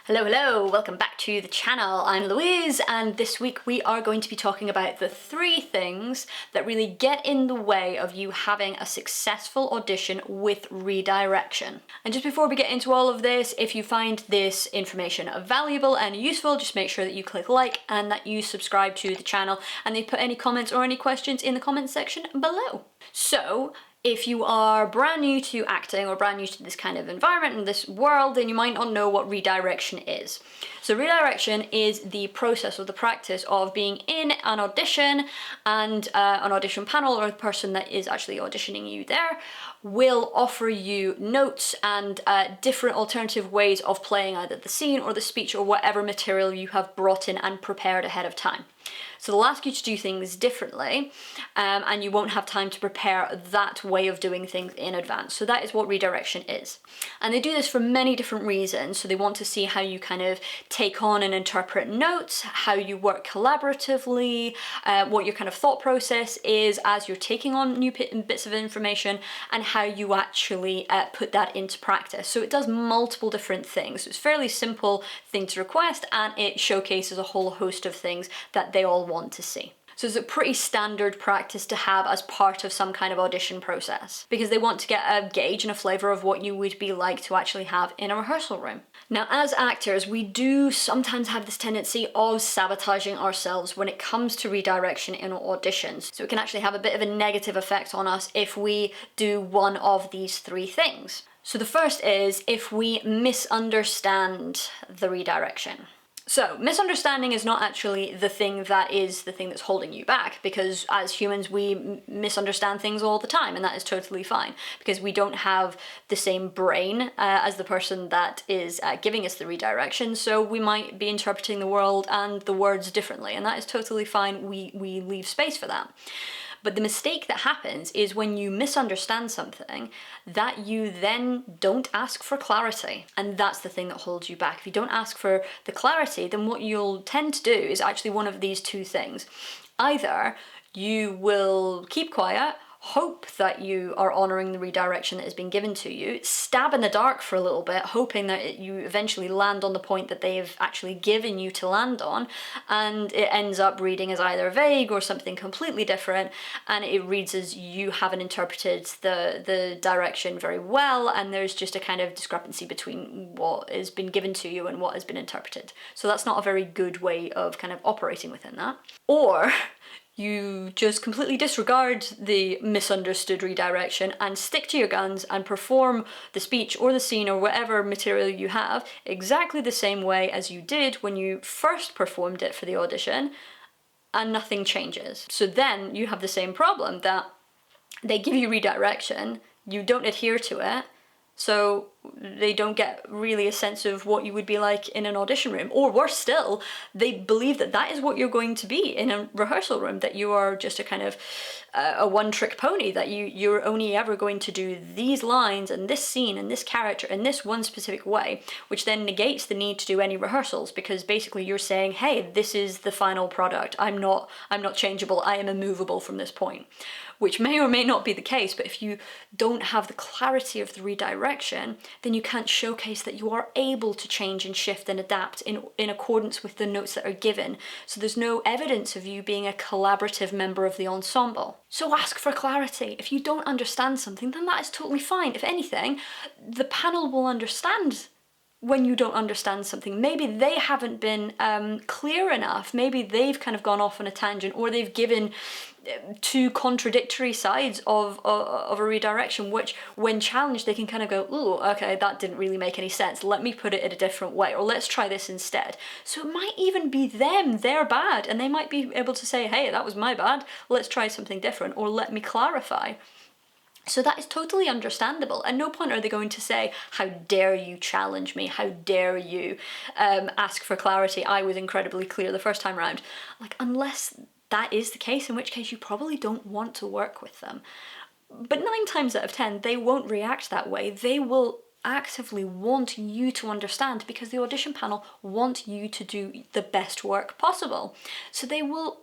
Hello, hello, welcome back to the channel. I'm Louise, and this week we are going to be talking about the 3 things that really get in the way of you having a successful audition with redirection. And just before we get into all of this, if you find this information valuable and useful, just make sure that you click like and that you subscribe to the channel, and then put any comments or any questions in the comments section below. So, if you are brand new to acting or brand new to this kind of environment and this world, then you might not know what redirection is. So redirection is the process or the practice of being in an audition, and an audition panel, or the person that is actually auditioning you there, will offer you notes and different alternative ways of playing either the scene or the speech or whatever material you have brought in and prepared ahead of time. So they'll ask you to do things differently, and you won't have time to prepare that way of doing things in advance. So that is what redirection is. And they do this for many different reasons. So they want to see how you kind of take on and interpret notes, how you work collaboratively, what your kind of thought process is as you're taking on new bits of information, and how you actually put that into practice. So it does multiple different things. So it's a fairly simple thing to request, and it showcases a whole host of things that they all want to see. So it's a pretty standard practice to have as part of some kind of audition process, because they want to get a gauge and a flavour of what you would be like to actually have in a rehearsal room. Now, as actors, we do sometimes have this tendency of sabotaging ourselves when it comes to redirection in auditions. So it can actually have a bit of a negative effect on us if we do one of these 3 things. So the first is if we misunderstand the redirection. So, misunderstanding is not actually the thing that's holding you back, because as humans we misunderstand things all the time, and that is totally fine, because we don't have the same brain as the person that is giving us the redirection, so we might be interpreting the world and the words differently, and that is totally fine. We leave space for that. But the mistake that happens is when you misunderstand something, that you then don't ask for clarity. And that's the thing that holds you back. If you don't ask for the clarity, then what you'll tend to do is actually one of these 2 things. Either you will keep quiet, hope that you are honouring the redirection that has been given to you, stab in the dark for a little bit, hoping that you eventually land on the point that they've actually given you to land on, and it ends up reading as either vague or something completely different, and it reads as you haven't interpreted the direction very well, and there's just a kind of discrepancy between what has been given to you and what has been interpreted. So that's not a very good way of kind of operating within that. Or you just completely disregard the misunderstood redirection and stick to your guns and perform the speech or the scene or whatever material you have exactly the same way as you did when you first performed it for the audition, and nothing changes. So then you have the same problem that they give you redirection, you don't adhere to it, so they don't get really a sense of what you would be like in an audition room. Or worse still, they believe that that is what you're going to be in a rehearsal room, that you are just a kind of a one-trick pony, that you're only ever going to do these lines and this scene and this character in this one specific way, which then negates the need to do any rehearsals, because basically you're saying, hey, this is the final product. I'm not changeable, I am immovable from this point. Which may or may not be the case, but if you don't have the clarity of the redirection, then you can't showcase that you are able to change and shift and adapt in accordance with the notes that are given. So there's no evidence of you being a collaborative member of the ensemble. So ask for clarity. If you don't understand something, then that is totally fine. If anything, the panel will understand when you don't understand something. Maybe they haven't been clear enough. Maybe they've kind of gone off on a tangent, or they've given 2 contradictory sides of a redirection, which when challenged they can kind of go, ooh, okay, that didn't really make any sense, let me put it in a different way, or let's try this instead. So it might even be they're bad, and they might be able to say, hey, that was my bad, let's try something different, or let me clarify. So that is totally understandable. At no point are they going to say, how dare you challenge me? How dare you ask for clarity? I was incredibly clear the first time round. Like, unless that is the case, in which case you probably don't want to work with them. But 9 times out of 10, they won't react that way. They will actively want you to understand, because the audition panel want you to do the best work possible. So they will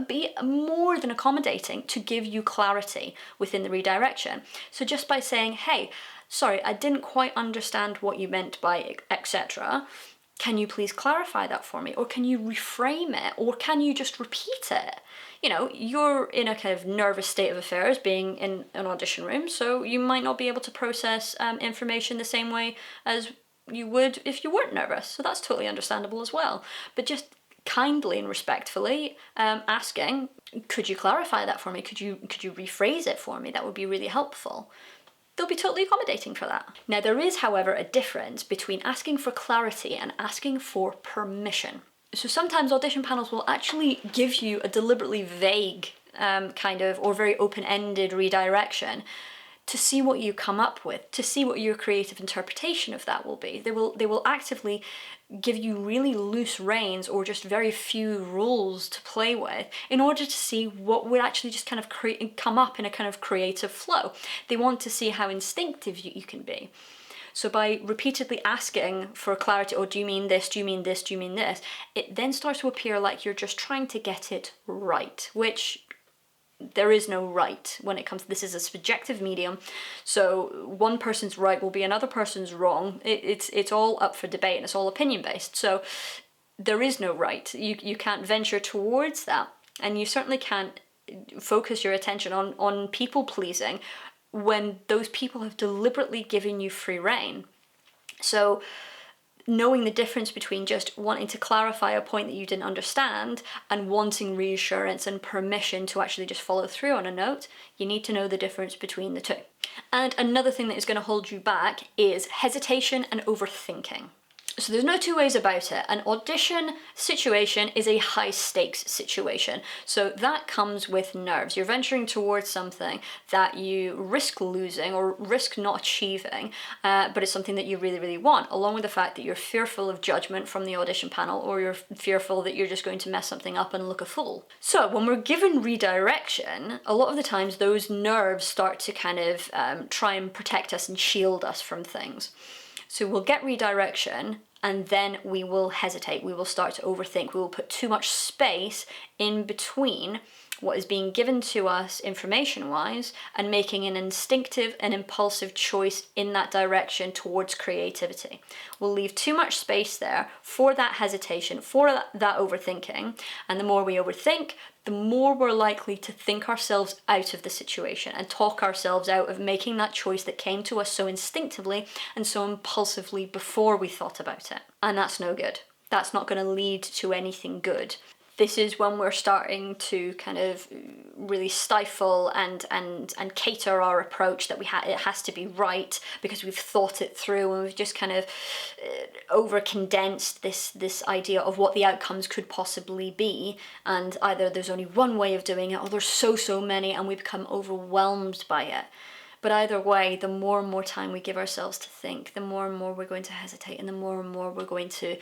be more than accommodating to give you clarity within the redirection. So just by saying, hey, sorry, I didn't quite understand what you meant by etc., Can you please clarify that for me? Or can you reframe it? Or can you just repeat it? You know, you're in a kind of nervous state of affairs being in an audition room, so you might not be able to process information the same way as you would if you weren't nervous. So that's totally understandable as well. But just kindly and respectfully asking, could you clarify that for me? Could you rephrase it for me? That would be really helpful. They'll be totally accommodating for that. Now, there is, however, a difference between asking for clarity and asking for permission. So sometimes audition panels will actually give you a deliberately vague kind of, or very open-ended redirection to see what you come up with, to see what your creative interpretation of that will be. They will actively give you really loose reins or just very few rules to play with in order to see what would actually just kind of come up in a kind of creative flow. They want to see how instinctive you can be. So by repeatedly asking for clarity, or do you mean this, do you mean this, do you mean this, it then starts to appear like you're just trying to get it right, which there is no right when it comes to this. Is a subjective medium, so one person's right will be another person's wrong. It's all up for debate and it's all opinion based. So there is no right. You can't venture towards that, and you certainly can't focus your attention on people pleasing when those people have deliberately given you free rein. So knowing the difference between just wanting to clarify a point that you didn't understand and wanting reassurance and permission to actually just follow through on a note, you need to know the difference between the two. And another thing that is going to hold you back is hesitation and overthinking. So there's no two ways about it. An audition situation is a high stakes situation. So that comes with nerves. You're venturing towards something that you risk losing or risk not achieving, but it's something that you really, really want, along with the fact that you're fearful of judgment from the audition panel, or you're fearful that you're just going to mess something up and look a fool. So when we're given redirection, a lot of the times those nerves start to kind of try and protect us and shield us from things. So we'll get redirection, and then we will hesitate. We will start to overthink. We will put too much space in between what is being given to us information-wise and making an instinctive and impulsive choice in that direction towards creativity. We'll leave too much space there for that hesitation, for that overthinking, and the more we overthink, the more we're likely to think ourselves out of the situation and talk ourselves out of making that choice that came to us so instinctively and so impulsively before we thought about it. And that's no good. That's not going to lead to anything good. This is when we're starting to kind of really stifle and cater our approach, that it has to be right because we've thought it through, and we've just kind of over condensed this idea of what the outcomes could possibly be, and either there's only one way of doing it or there's so many, and we become overwhelmed by it. But either way, the more and more time we give ourselves to think, the more and more we're going to hesitate, and the more we're going to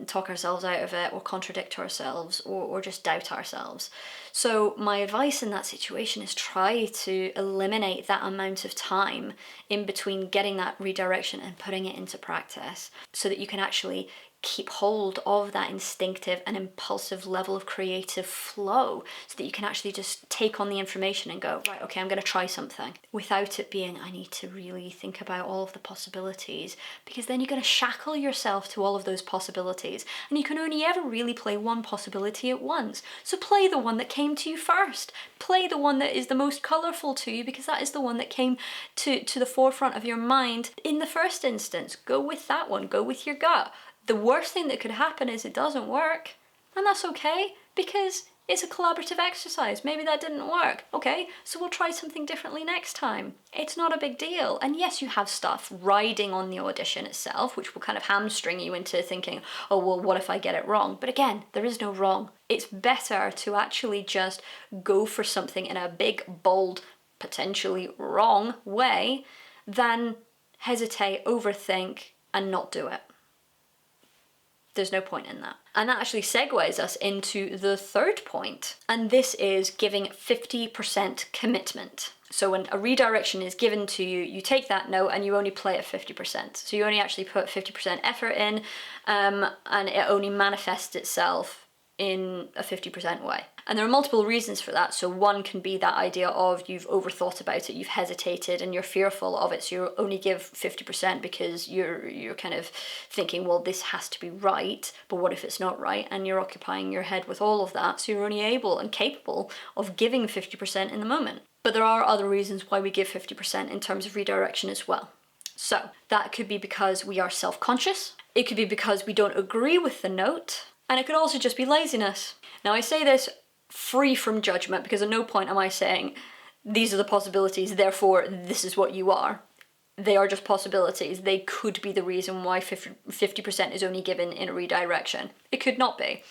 talk ourselves out of it, or contradict ourselves, or just doubt ourselves. So my advice in that situation is try to eliminate that amount of time in between getting that redirection and putting it into practice, so that you can actually keep hold of that instinctive and impulsive level of creative flow, so that you can actually just take on the information and go, right, okay, I'm going to try something, without it being, I need to really think about all of the possibilities, because then you're going to shackle yourself to all of those possibilities, and you can only ever really play one possibility at once. So play the one that came to you first. Play the one that is the most colourful to you, because that is the one that came to the forefront of your mind in the first instance. Go with that one. Go with your gut. The worst thing that could happen is it doesn't work, and that's okay, because it's a collaborative exercise. Maybe that didn't work. Okay, so we'll try something differently next time. It's not a big deal. And yes, you have stuff riding on the audition itself, which will kind of hamstring you into thinking, oh, well, what if I get it wrong? But again, there is no wrong. It's better to actually just go for something in a big, bold, potentially wrong way than hesitate, overthink, and not do it. There's no point in that. And that actually segues us into the third point. And this is giving 50% commitment. So when a redirection is given to you, you take that note and you only play at 50%. So you only actually put 50% effort in, and it only manifests itself in a 50% way. And there are multiple reasons for that. So one can be that idea of you've overthought about it, you've hesitated, and you're fearful of it, so you only give 50% because you're kind of thinking, well, this has to be right, but what if it's not right? And you're occupying your head with all of that, so you're only able and capable of giving 50% in the moment. But there are other reasons why we give 50% in terms of redirection as well. So that could be because we are self-conscious, it could be because we don't agree with the note, and it could also just be laziness. Now I say this free from judgment, because at no point am I saying these are the possibilities, therefore this is what you are. They are just possibilities. They could be the reason why 50% is only given in a redirection. It could not be.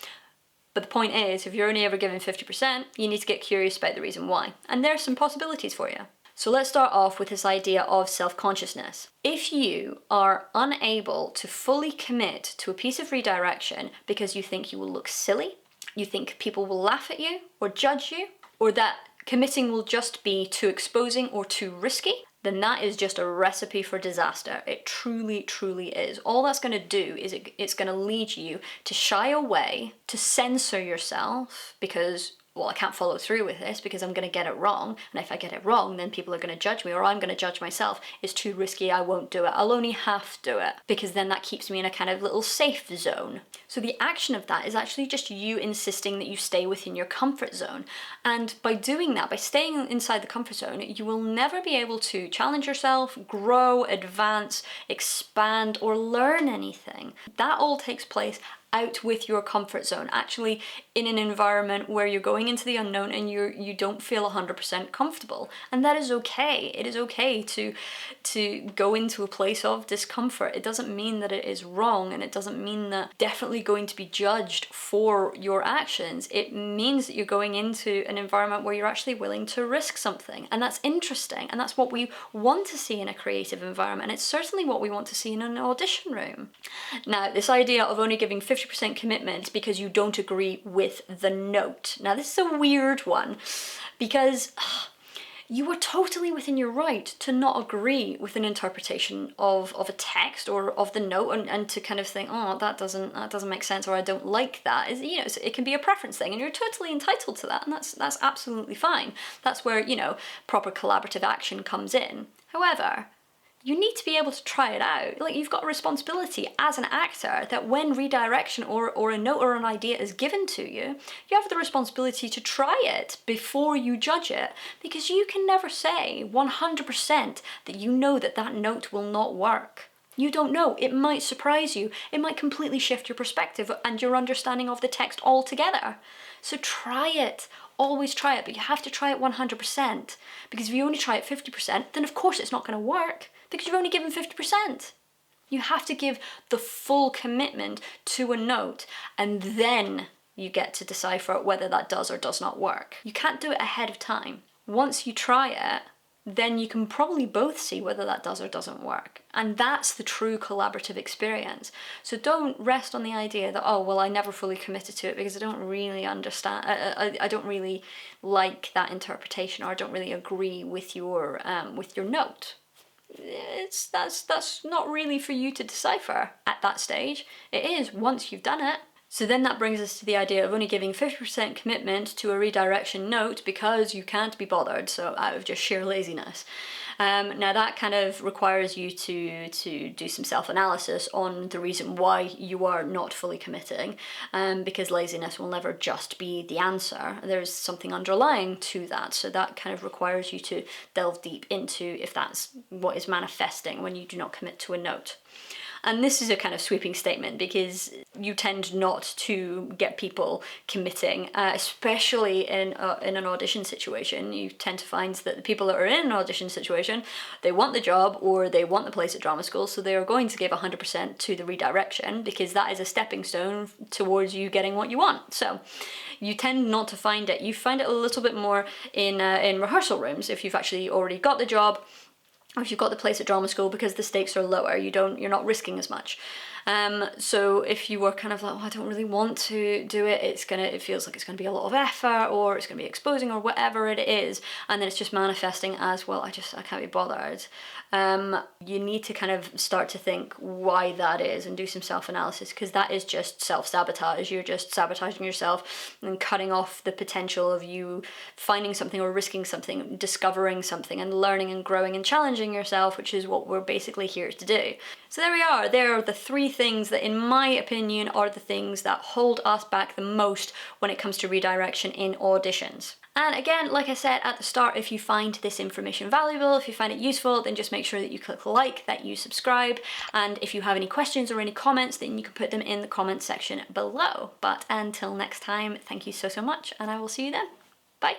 But the point is, if you're only ever given 50%, you need to get curious about the reason why. And there are some possibilities for you. So let's start off with this idea of self-consciousness. If you are unable to fully commit to a piece of redirection because you think you will look silly, you think people will laugh at you or judge you, or that committing will just be too exposing or too risky, then that is just a recipe for disaster. It truly, truly is. All that's going to do is it's going to lead you to shy away, to censor yourself because, well, I can't follow through with this because I'm going to get it wrong. And if I get it wrong, then people are going to judge me, or I'm going to judge myself. It's too risky, I won't do it. I'll only half do it, because then that keeps me in a kind of little safe zone. So the action of that is actually just you insisting that you stay within your comfort zone. And by doing that, by staying inside the comfort zone, you will never be able to challenge yourself, grow, advance, expand, or learn anything. That all takes place out with your comfort zone, actually in an environment where you're going into the unknown and you don't feel 100% comfortable. And that is okay. It is okay to go into a place of discomfort. It doesn't mean that it is wrong, and it doesn't mean that definitely going to be judged for your actions. It means that you're going into an environment where you're actually willing to risk something. And that's interesting. And that's what we want to see in a creative environment. And it's certainly what we want to see in an audition room. Now, this idea of only giving 50% commitment because you don't agree with the note. Now, this is a weird one because you are totally within your right to not agree with an interpretation of a text or of the note, and to kind of think, oh, that doesn't make sense, or I don't like that. It can be a preference thing, and you're totally entitled to that, and that's absolutely fine. That's where, proper collaborative action comes in. However, you need to be able to try it out. Like, you've got a responsibility as an actor that when redirection or a note or an idea is given to you, you have the responsibility to try it before you judge it, because you can never say 100% that you know that note will not work. You don't know. It might surprise you. It might completely shift your perspective and your understanding of the text altogether. So try it. Always try it, but you have to try it 100%, because if you only try it 50%, then of course it's not going to work, because you've only given 50%. You have to give the full commitment to a note, and then you get to decipher whether that does or does not work. You can't do it ahead of time. Once you try it, then you can probably both see whether that does or doesn't work. And that's the true collaborative experience. So don't rest on the idea that, oh, well, I never fully committed to it because I don't really understand, I don't really like that interpretation, or I don't really agree with your note. That's not really for you to decipher at that stage. It is once you've done it. So then that brings us to the idea of only giving 50% commitment to a redirection note because you can't be bothered, so out of just sheer laziness. Now that kind of requires you to do some self-analysis on the reason why you are not fully committing, because laziness will never just be the answer. There's something underlying to that, so that kind of requires you to delve deep into if that's what is manifesting when you do not commit to a note. And this is a kind of sweeping statement because you tend not to get people committing, especially in an audition situation. You tend to find that the people that are in an audition situation, they want the job or they want the place at drama school, so they are going to give 100% to the redirection because that is a stepping stone towards you getting what you want. So you tend not to find it. You find it a little bit more in rehearsal rooms if you've actually already got the job, or if you've got the place at drama school, because the stakes are lower, you're not risking as much. So if you were kind of like, oh, I don't really want to do it, it feels like it's gonna be a lot of effort, or it's gonna be exposing, or whatever it is, and then it's just manifesting as, well, I can't be bothered. You need to kind of start to think why that is and do some self-analysis, because that is just self-sabotage. You're just sabotaging yourself and cutting off the potential of you finding something or risking something, discovering something and learning and growing and challenging yourself, which is what we're basically here to do. So there we are. There are the 3 things that, in my opinion, are the things that hold us back the most when it comes to redirection in auditions. And again, like I said at the start, if you find this information valuable, if you find it useful, then just make sure that you click like, that you subscribe, and if you have any questions or any comments, then you can put them in the comment section below. But until next time, thank you so much, and I will see you then. Bye.